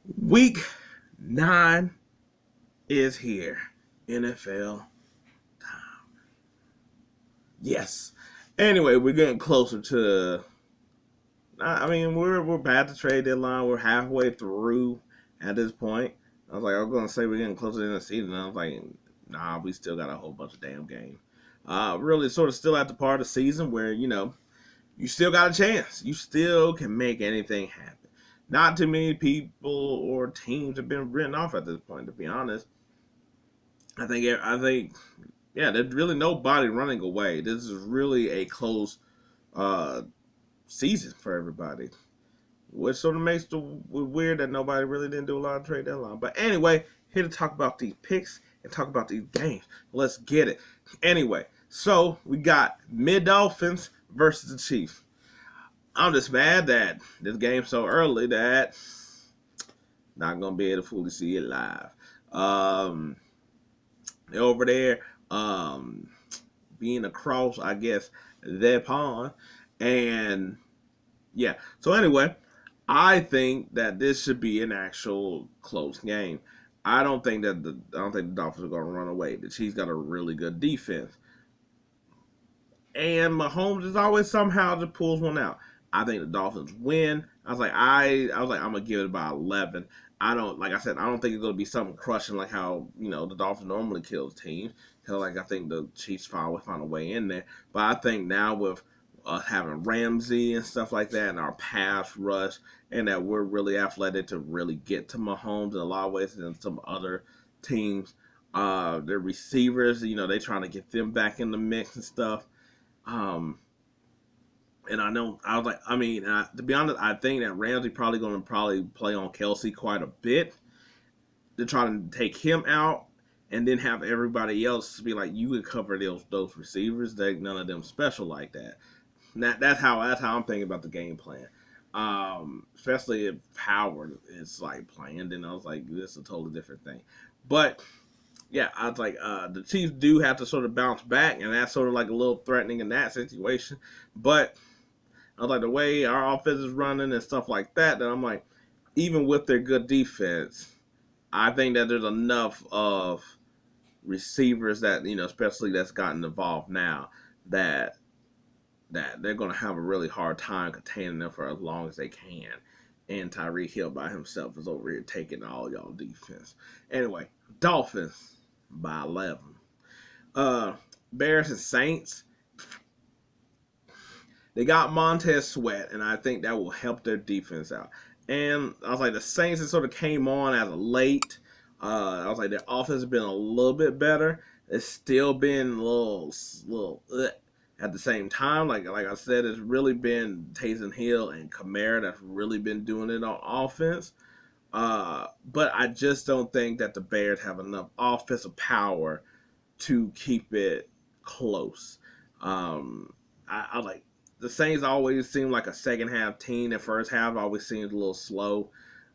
Week 9 is here. NFL time. Yes. Anyway, we're getting closer to. I mean, we're past the trade deadline. We're halfway through at this point. I was gonna say we're getting closer to the end of the season. I was like, nah, we still got a whole bunch of damn games. Really, sort of still at the part of the season where you still got a chance. You still can make anything happen. Not too many people or teams have been written off at this point. To be honest, I think yeah, there's really nobody running away. This is really a close uh, season for everybody, which sort of makes the weird that nobody really didn't do a lot of trade deadline. But anyway, here to talk about these picks and talk about these games. Let's get it. Anyway, so we got Mid Dolphins versus the Chiefs. I'm just mad that this game's so early that not gonna be able to fully see it live. Um, over there, being across, I guess, their pond, and yeah. So anyway, I think that this should be an actual close game. I don't think the Dolphins are gonna run away. The Chiefs got a really good defense, and Mahomes is always somehow just pulls one out. I think the Dolphins win. I was like I'm gonna give it about 11. I don't like I said I don't think it's gonna be something crushing like how the Dolphins normally kills teams. Cause like I think the Chiefs find a way in there, but I think now with having Ramsey and stuff like that, and our pass rush, and that we're really athletic to really get to Mahomes in a lot of ways than some other teams. Their receivers, they trying to get them back in the mix and stuff. Um, and I know I was like, I mean, to be honest, I think that Ramsey probably going to probably play on Kelsey quite a bit to try to take him out, and then have everybody else be like, you could cover those receivers. They none of them special like that. That's how I'm thinking about the game plan. Especially if Howard is like playing, then I was like, this is a totally different thing. But yeah, I was like, the Chiefs do have to sort of bounce back, and that's sort of like a little threatening in that situation. But I was like, the way our offense is running and stuff like that I'm like, even with their good defense, I think that there's enough of receivers that especially that's gotten involved now, that they're going to have a really hard time containing them for as long as they can. And Tyreek Hill by himself is over here taking all y'all defense. Anyway, Dolphins by 11. Uh, Bears and Saints. They got Montez Sweat, and I think that will help their defense out. And I was like, the Saints that sort of came on as a late. I was like, their offense has been a little bit better. It's still been a little at the same time. Like I said, it's really been Taysom Hill and Kamara that's really been doing it on offense. But I just don't think that the Bears have enough offensive power to keep it close. I like the Saints always seem like a second half team. The first half always seems a little slow,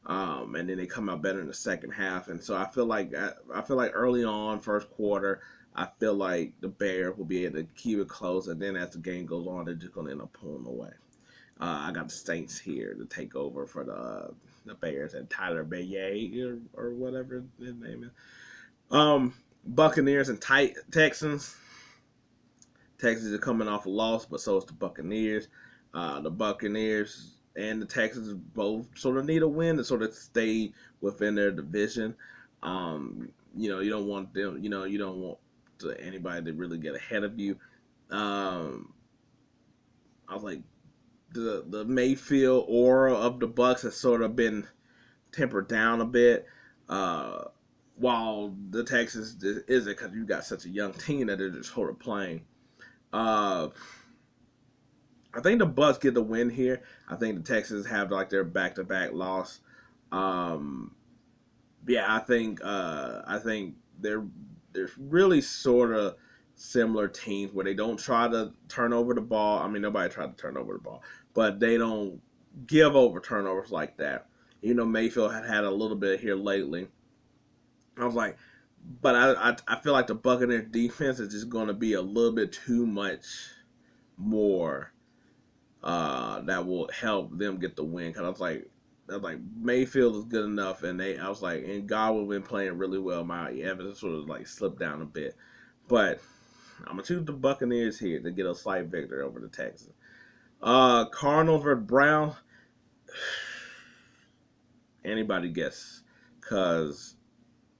and then they come out better in the second half. And so I feel like early on, first quarter, I feel like the Bears will be able to keep it close, and then as the game goes on, they're just going to end up pulling away. I got the Saints here to take over for the Bears and Tyler Bayay or whatever his name is. Buccaneers and Texans. Texans are coming off a loss, but so is the Buccaneers. The Buccaneers and the Texans both sort of need a win to sort of stay within their division. You don't want them. You don't want anybody to really get ahead of you. Um, I was like, the Mayfield aura of the Bucks has sort of been tempered down a bit. Uh, while the Texans isn't, because you got such a young team that they're just sort of playing. Uh, I think the Bucks get the win here. I think the Texans have like their back-to-back loss. Um, yeah, I think they're really sort of similar teams where they don't try to turn over the ball. I mean, nobody tried to turn over the ball, but they don't give over turnovers like that. Mayfield had a little bit here lately. I was like, but I feel like the Buccaneers defense is just going to be a little bit too much more that will help them get the win. Because I was like, like Mayfield is good enough, and I was like, and Godwin been playing really well. My Evans sort of like slipped down a bit, but I'm gonna choose the Buccaneers here to get a slight victory over the Texans. Cardinals versus Brown. Anybody guess? Cause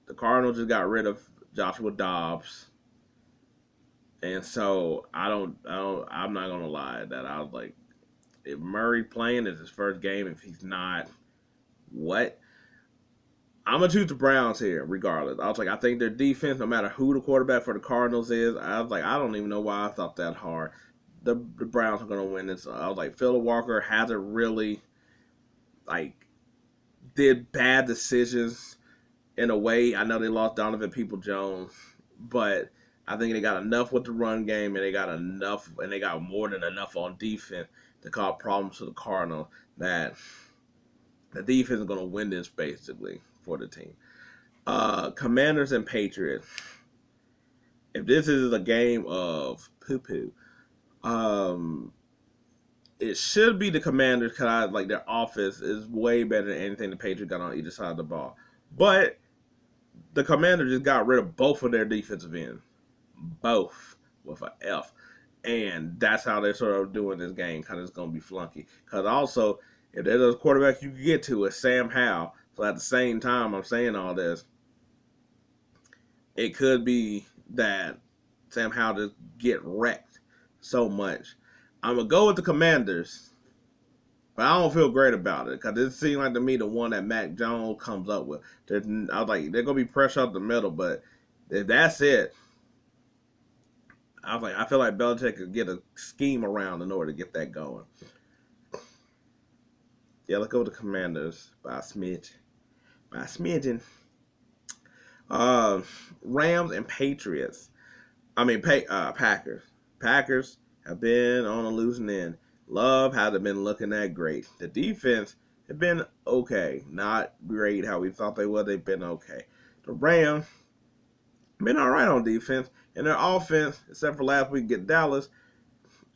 the Cardinals just got rid of Joshua Dobbs, and so I'm not gonna lie that I was like, if Murray playing is his first game, if he's not, what? I'm gonna choose the Browns here, regardless. I was like, I think their defense, no matter who the quarterback for the Cardinals is, I was like, I don't even know why I thought that hard. The Browns are gonna win this. I was like, Phillip Walker hasn't really like did bad decisions in a way. I know they lost Donovan Peoples-Jones, but I think they got enough with the run game, and they got enough, and they got more than enough on defense to cause problems to the Cardinals that the defense is going to win this basically for the team. Commanders and Patriots. If this is a game of poo-poo, it should be the Commanders because like their offense is way better than anything the Patriots got on either side of the ball. But the Commanders just got rid of both of their defensive ends, both with an F, and that's how they're sort of doing this game. Because it's going to be flunky. Because also, if there's a quarterback you can get to, it's Sam Howell. So at the same time, I'm saying all this, it could be that Sam Howell just get wrecked so much. I'm gonna go with the Commanders, but I don't feel great about it because it seems like to me the one that Mac Jones comes up with. I was like, they're gonna be pressure up the middle, but if that's it, I was like, I feel like Belichick could get a scheme around in order to get that going. Yeah, let's go with the Commanders by a smidge, by a smidgen. Rams and Patriots. Packers. Packers have been on a losing end. Love hasn't been looking that great. The defense have been okay. Not great how we thought they would. They've been okay. The Rams been all right on defense. And their offense, except for last week against Dallas,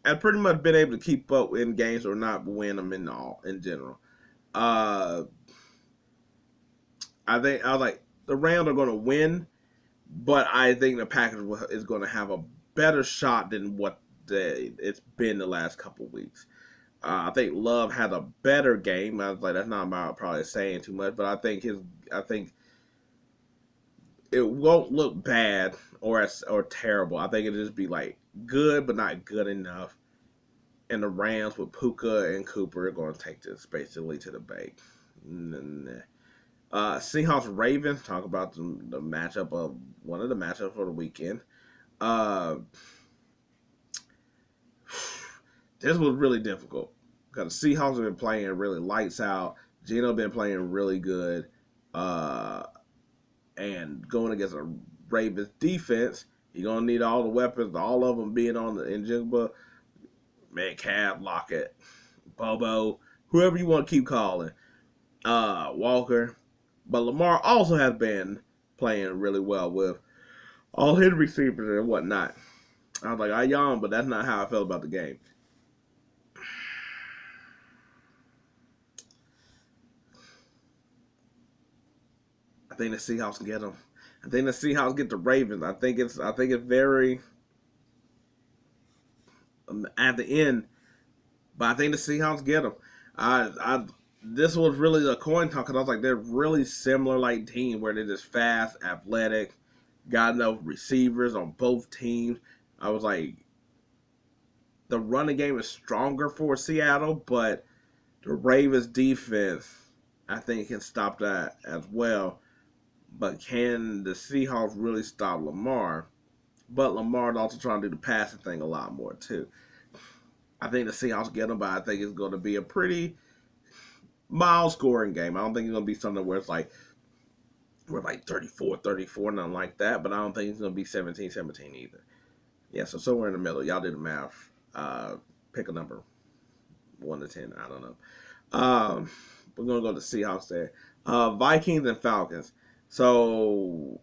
have pretty much been able to keep up in games or not win them in general. I was like, the Rams are going to win, but I think the Packers is going to have a better shot than what it's been the last couple weeks. I think Love had a better game. I was like, that's not about probably saying too much, but I think it won't look bad or terrible. I think it'll just be like good, but not good enough. And the Rams with Puka and Cooper are going to take this basically to the bank. Seahawks Ravens. Talk about the matchup of one of the matchups for the weekend. This was really difficult because the Seahawks have been playing really lights out. Geno been playing really good, and going against a Ravens defense, you're gonna need all the weapons, all of them being on the Njigba, Metcalf, Lockett, Bobo, whoever you want to keep calling, Walker. But Lamar also has been playing really well with all his receivers and whatnot. I was like, I yawned, but that's not how I felt about the game. I think the Seahawks get them. I think the Seahawks get the Ravens. I think it's very at the end, but I think the Seahawks get them. This was really a coin toss because I was like, they're really similar like teams where they're just fast, athletic, got enough receivers on both teams. I was like, the running game is stronger for Seattle, but the Ravens defense, I think, can stop that as well. But can the Seahawks really stop Lamar? But Lamar's also trying to do the passing thing a lot more, too. I think the Seahawks get them, but I think it's going to be a pretty mild scoring game. I don't think it's going to be something where it's like, we're like 34-34, nothing like that. But I don't think it's going to be 17-17 either. Yeah, so somewhere in the middle. Y'all do the math. Pick a number. 1 to 10. I don't know. We're going to go to Seahawks there. Vikings and Falcons. So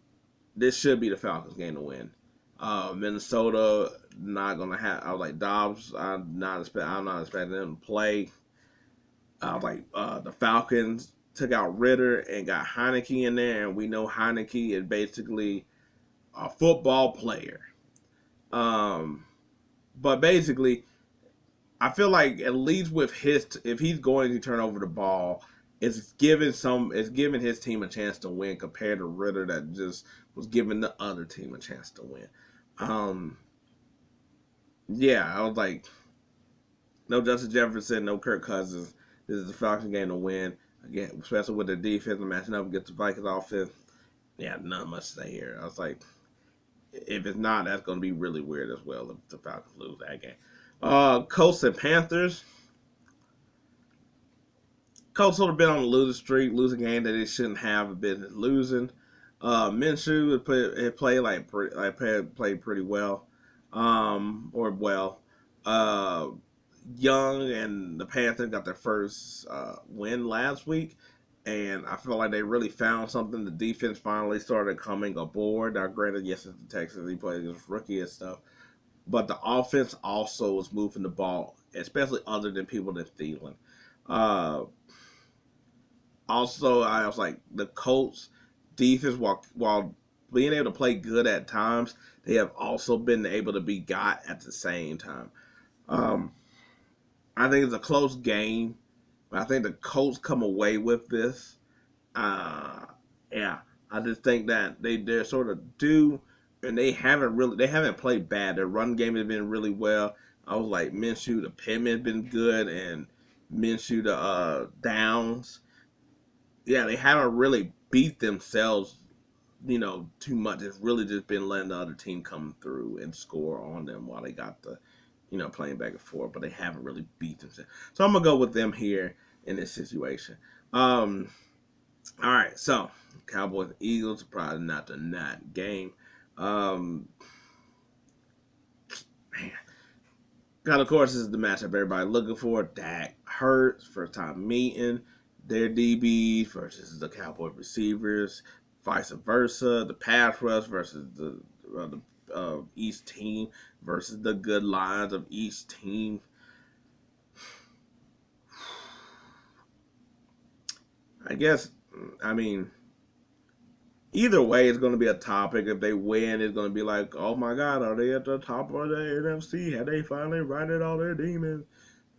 this should be the Falcons game to win. Minnesota not gonna have. I was like Dobbs. I'm not expecting them to play. The Falcons took out Ritter and got Heineke in there, and we know Heineke is basically a football player. But basically, I feel like at least with if he's going to turn over the ball, it's giving his team a chance to win compared to Ritter that just was giving the other team a chance to win. Um, yeah, I was like, no Justin Jefferson, no Kirk Cousins. This is the Falcons game to win. Again, especially with their defense and matching up against the Vikings offense. Yeah, not much to say here. I was like, if it's not, that's going to be really weird as well if the Falcons lose that game. Colts and Panthers. Colts would have been on a losing streak, losing a game that they shouldn't have been losing. Minshew had played pretty well, or well. Young and the Panthers got their first win last week, and I feel like they really found something. The defense finally started coming aboard. Now, granted, yes, it's the Texans. He played against rookie and stuff, but the offense also was moving the ball, especially other than people than Thielen. Uh, Also, I was like the Colts defense, while being able to play good at times, they have also been able to be got at the same time. Um, I think it's a close game, but I think the Colts come away with this. Uh, yeah, I just think that they're sort of due, and they haven't played bad. Their run game has been really well. I was like Minshew, the Pittman has been good, and Minshew the Downs. Yeah, they haven't really beat themselves, too much. It's really just been letting the other team come through and score on them while they got playing back and forth, but they haven't really beat themselves. So I'm gonna go with them here in this situation. All right, so Cowboys and Eagles, probably not the not game. Man, God, of course, this is the matchup everybody looking for. Dak Hurts, first time meeting their DBs versus the Cowboy receivers, vice versa. The pass rush versus the East team versus the good lines of East team. I mean, either way, it's going to be a topic. If they win, it's going to be like, oh my God, are they at the top of the NFC? Have they finally righted all their demons?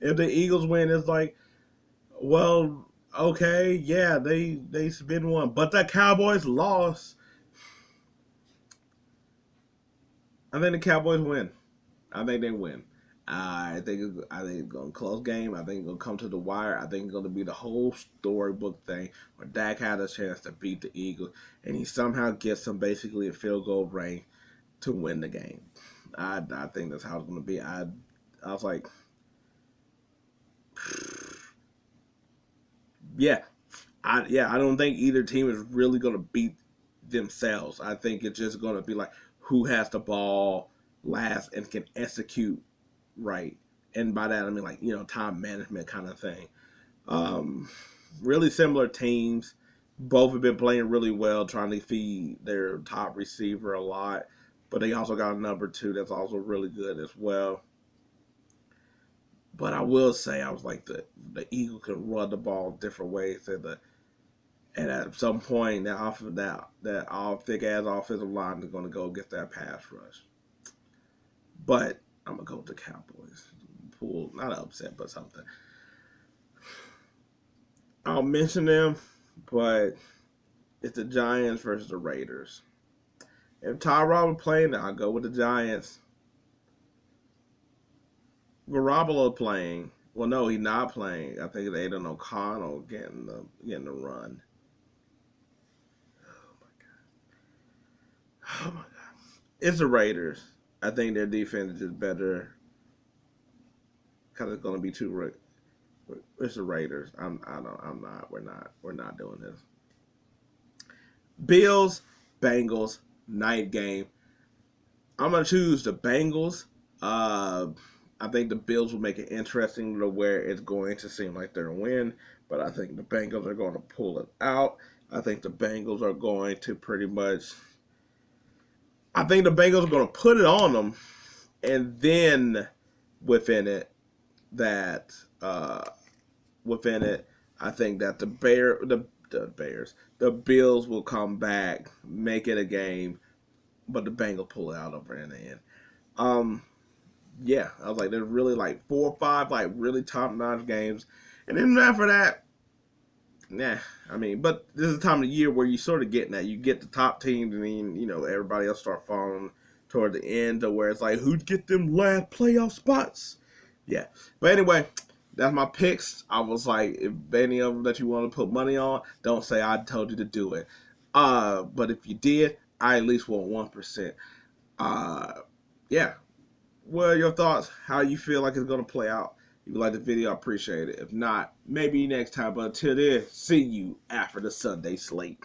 If the Eagles win, it's like, well, okay, yeah, they been one, but the Cowboys lost. I think the Cowboys win. I think they win. I think it's going to close game. I think it's going to come to the wire. I think it's going to be the whole storybook thing where Dak had a chance to beat the Eagles, and he somehow gets them basically a field goal range to win the game. I think that's how it's going to be. I was like, yeah, I don't think either team is really going to beat themselves. I think it's just going to be like who has the ball last and can execute right. And by that I mean like time management kind of thing. Um, Really similar teams. Both have been playing really well, trying to feed their top receiver a lot. But they also got a number two that's also really good as well. But I will say, I was like the Eagles can run the ball different ways, and at some point that all thick ass offensive line is going to go get that pass rush. But I'm gonna go with the Cowboys. Pool, not upset, but something. I'll mention them, but it's the Giants versus the Raiders. If Tyrod playing, I'll go with the Giants. Garoppolo playing. Well, no, he's not playing. I think it's Aiden O'Connell getting the run. Oh my god. It's the Raiders. I think their defense is better. Because it's going to be too. It's the Raiders. I'm not. We're not doing this. Bills, Bengals, night game. I'm gonna choose the Bengals. I think the Bills will make it interesting to where it's going to seem like they're a win, but I think the Bengals are going to pull it out. I think the Bengals are going to pretty much. I think the Bengals are going to put it on them, and then within it, that within it. I think that the Bills will come back, make it a game, but the Bengals pull it out over in the end. Um, yeah, I was like, there's really like 4 or 5 like really top notch games, and then after that, nah. I mean, but this is the time of the year where you sort of getting that. You get the top teams, and then everybody else start falling toward the end, to where it's like, who'd get them last playoff spots? Yeah, but anyway, that's my picks. I was like, if any of them that you want to put money on, don't say I told you to do it. But if you did, I at least want 1%. Uh, yeah. What are your thoughts? How you feel like it's gonna play out? If you like the video, I appreciate it. If not, maybe next time. But until then, see you after the Sunday slate.